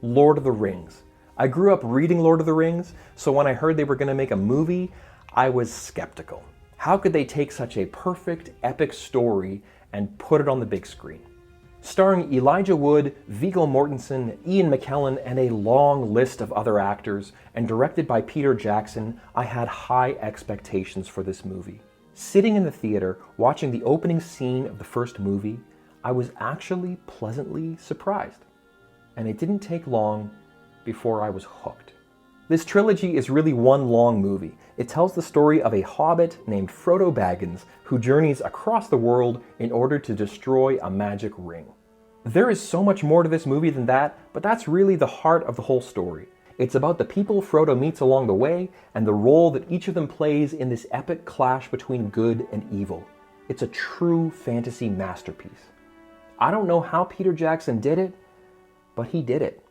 Lord of the Rings. I grew up reading Lord of the Rings, so when I heard they were going to make a movie, I was skeptical. How could they take such a perfect, epic story and put it on the big screen? Starring Elijah Wood, Viggo Mortensen, Ian McKellen, and a long list of other actors, and directed by Peter Jackson, I had high expectations for this movie. Sitting in the theater, watching the opening scene of the first movie, I was actually pleasantly surprised. And it didn't take long before I was hooked. This trilogy is really one long movie. It tells the story of a hobbit named Frodo Baggins who journeys across the world in order to destroy a magic ring. There is so much more to this movie than that, but that's really the heart of the whole story. It's about the people Frodo meets along the way and the role that each of them plays in this epic clash between good and evil. It's a true fantasy masterpiece. I don't know how Peter Jackson did it, but he did it.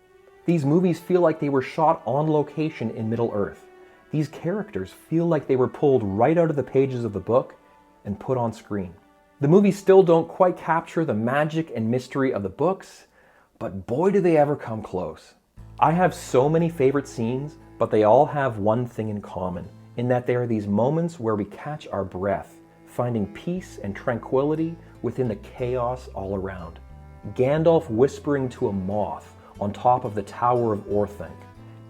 These movies feel like they were shot on location in Middle-earth. These characters feel like they were pulled right out of the pages of the book and put on screen. The movies still don't quite capture the magic and mystery of the books, but boy do they ever come close. I have so many favorite scenes, but they all have one thing in common, in that they are these moments where we catch our breath, finding peace and tranquility within the chaos all around. Gandalf whispering to a moth on top of the Tower of Orthanc,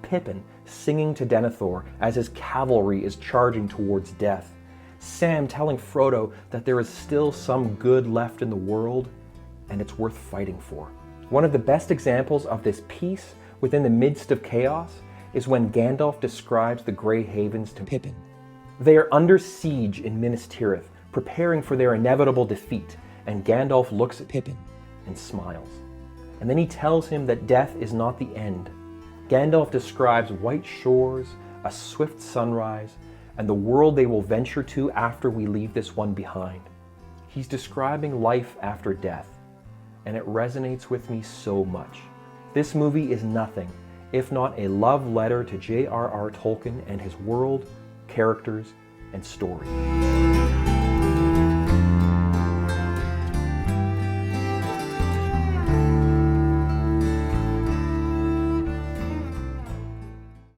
Pippin singing to Denethor as his cavalry is charging towards death, Sam telling Frodo that there is still some good left in the world and it's worth fighting for. One of the best examples of this peace within the midst of chaos is when Gandalf describes the Grey Havens to Pippin. They are under siege in Minas Tirith, preparing for their inevitable defeat, and Gandalf looks at Pippin and smiles. And then he tells him that death is not the end. Gandalf describes white shores, a swift sunrise, and the world they will venture to after we leave this one behind. He's describing life after death, and it resonates with me so much. This movie is nothing if not a love letter to J.R.R. Tolkien and his world, characters, and story.